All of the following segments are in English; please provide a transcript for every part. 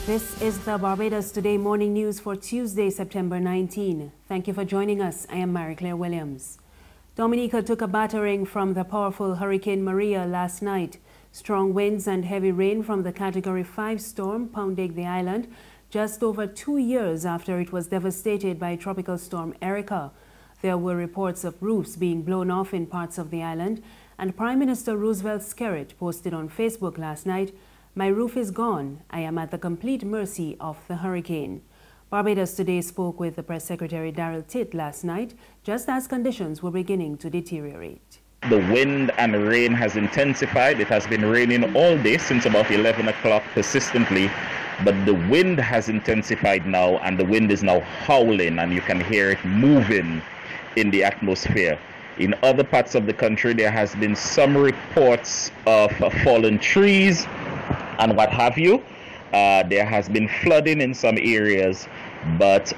This is the Barbados Today morning news for Tuesday, September 19. Thank you for joining us. I am Mary Claire Williams. Dominica took a battering from the powerful Hurricane Maria last night. Strong winds and heavy rain from the Category 5 storm pounded the island just over 2 years after it was devastated by Tropical Storm Erica. There were reports of roofs being blown off in parts of the island, and Prime Minister Roosevelt Skerrit posted on Facebook last night, "My roof is gone. I am at the complete mercy of the hurricane." Barbados Today spoke with the Press Secretary Daryl Titt last night, just as conditions were beginning to deteriorate. The wind and rain has intensified. It has been raining all day since about 11 o'clock persistently, but the wind has intensified now, and the wind is now howling, and you can hear it moving in the atmosphere. In other parts of the country, there has been some reports of fallen trees and what have you. There has been flooding in some areas, but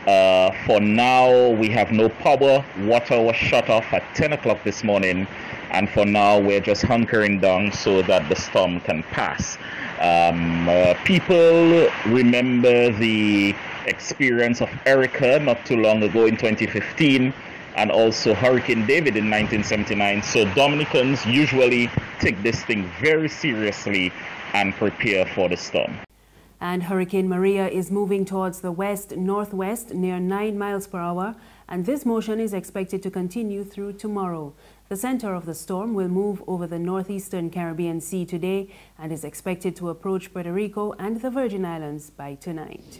for now we have no power. Water was shut off at 10 o'clock this morning, and for now we're just hunkering down so that the storm can pass. People remember the experience of Erica not too long ago in 2015, and also Hurricane David in 1979. So Dominicans usually take this thing very seriously and prepare for the storm. And Hurricane Maria is moving towards the west-northwest near 9 miles per hour, and this motion is expected to continue through tomorrow. The center of the storm will move over the northeastern Caribbean Sea today and is expected to approach Puerto Rico and the Virgin Islands by tonight.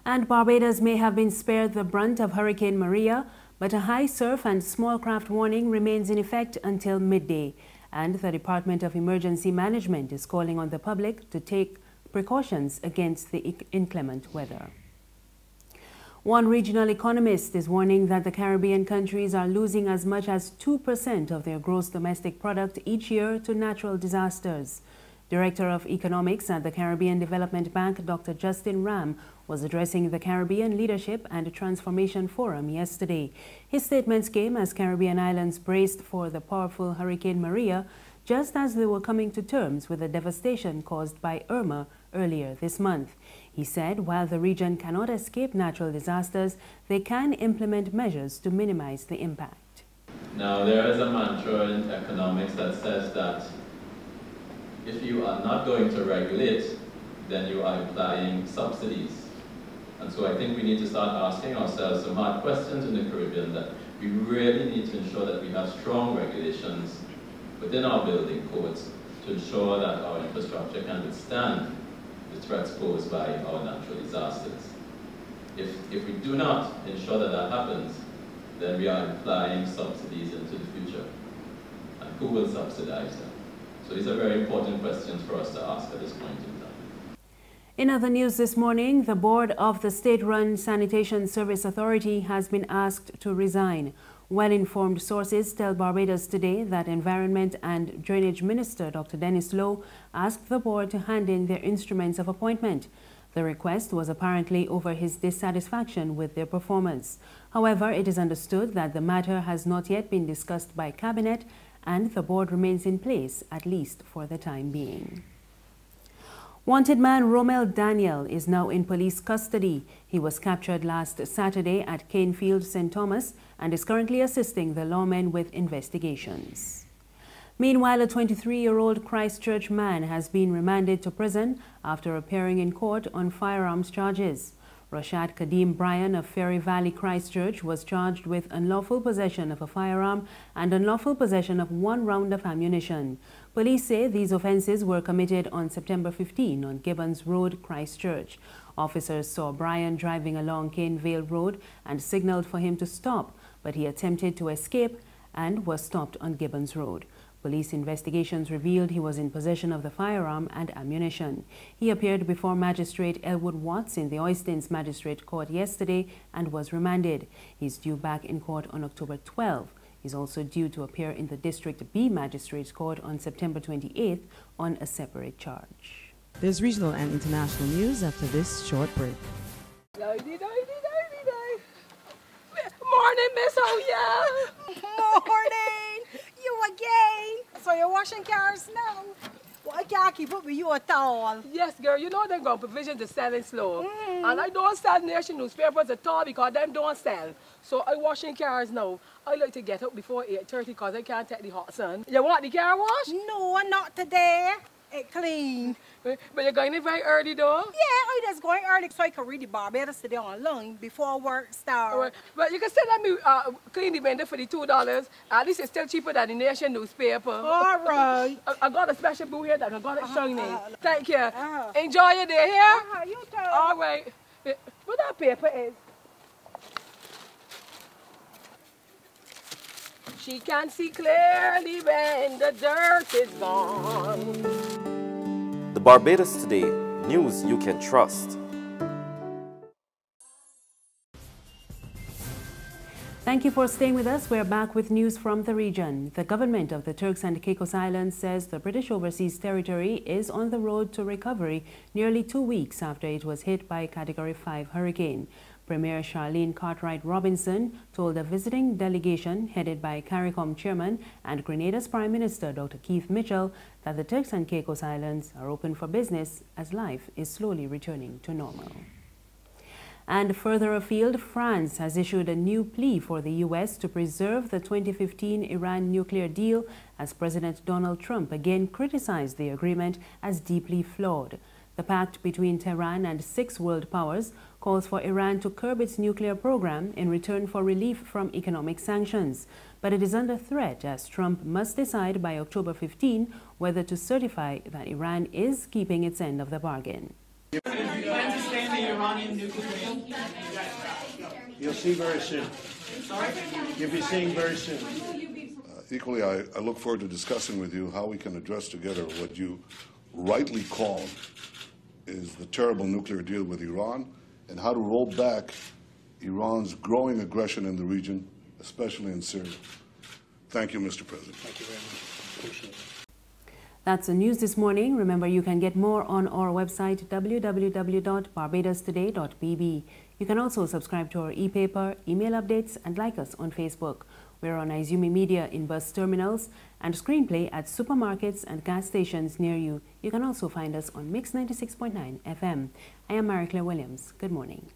And Barbados may have been spared the brunt of Hurricane Maria, but a high surf and small craft warning remains in effect until midday, and the Department of Emergency Management is calling on the public to take precautions against the inclement weather. One regional economist is warning that the Caribbean countries are losing as much as 2% of their gross domestic product each year to natural disasters. Director of Economics at the Caribbean Development Bank, Dr. Justin Ram, was addressing the Caribbean Leadership and Transformation Forum yesterday. His statements came as Caribbean islands braced for the powerful Hurricane Maria, just as they were coming to terms with the devastation caused by Irma earlier this month. He said while the region cannot escape natural disasters, they can implement measures to minimize the impact. Now, there is a mantra in economics that says that if you are not going to regulate, then you are applying subsidies. And so I think we need to start asking ourselves some hard questions in the Caribbean, that we really need to ensure that we have strong regulations within our building codes to ensure that our infrastructure can withstand the threats posed by our natural disasters. If we do not ensure that that happens, then we are applying subsidies into the future. And who will subsidize them? So these are very important questions for us to ask at this point in time. In other news this morning, the board of the state-run Sanitation Service Authority has been asked to resign. Well-informed sources tell Barbados Today that Environment and Drainage Minister Dr. Dennis Lowe asked the board to hand in their instruments of appointment. The request was apparently over his dissatisfaction with their performance. However, it is understood that the matter has not yet been discussed by Cabinet, and the board remains in place, at least for the time being. Wanted man Romel Daniel is now in police custody. He was captured last Saturday at Canefield, St. Thomas, and is currently assisting the lawmen with investigations. Meanwhile, a 23-year-old Christchurch man has been remanded to prison after appearing in court on firearms charges. Rashad Kadeem Bryan of Ferry Valley, Christchurch, was charged with unlawful possession of a firearm and unlawful possession of 1 round of ammunition. Police say these offences were committed on September 15 on Gibbons Road, Christchurch. Officers saw Bryan driving along Canevale Road and signalled for him to stop, but he attempted to escape and was stopped on Gibbons Road. Police investigations revealed he was in possession of the firearm and ammunition. He appeared before Magistrate Elwood Watts in the Oistins Magistrate Court yesterday and was remanded. He's due back in court on October 12. He's also due to appear in the District B Magistrates Court on September 28th on a separate charge. There's regional and international news after this short break. Morning, Miss Oya. Morning. You again. So you're washing cars now? Well, I can't keep up with you at all. Yes, girl, you know they're going to provision to selling slow. And I don't sell nation newspapers at all because them don't sell. So I washing cars now. I like to get up before 8:30 because I can't take the hot sun. You want the car wash? No, not today. It clean. But you're going in very early though? Yeah, I just going early so I can read the Barbados Today online before work starts. Right. But you can still let me clean the vendor for the $2. At least it's still cheaper than the nation newspaper. All right. I got a special boo here that I got it shining. Thank you. Enjoy your day here. You too. All right. What that paper is? She can see clearly when the dirt is gone. The Barbados Today, news you can trust. Thank you for staying with us. We're back with news from the region. The government of the Turks and Caicos Islands says the British Overseas Territory is on the road to recovery nearly 2 weeks after it was hit by a Category 5 hurricane. Premier Charlene Cartwright Robinson told a visiting delegation headed by CARICOM Chairman and Grenada's Prime Minister Dr. Keith Mitchell that the Turks and Caicos Islands are open for business as life is slowly returning to normal. And further afield, France has issued a new plea for the U.S. to preserve the 2015 Iran nuclear deal as President Donald Trump again criticized the agreement as deeply flawed. The pact between Tehran and 6 world powers calls for Iran to curb its nuclear program in return for relief from economic sanctions. But it is under threat as Trump must decide by October 15 whether to certify that Iran is keeping its end of the bargain. You plan to stay in the Iranian nuclear deal? You'll see very soon. Sorry? You'll be seeing very soon. Equally, I look forward to discussing with you how we can address together what you rightly call is the terrible nuclear deal with Iran and how to roll back Iran's growing aggression in the region, especially in Syria. Thank you, Mr. President. Thank you very much. Appreciate it. That's the news this morning. Remember, you can get more on our website, www.barbadostoday.bb. You can also subscribe to our e-paper, email updates, and like us on Facebook. We're on Izumi Media in bus terminals and Screenplay at supermarkets and gas stations near you. You can also find us on Mix 96.9 FM. I am Mary Claire Williams. Good morning.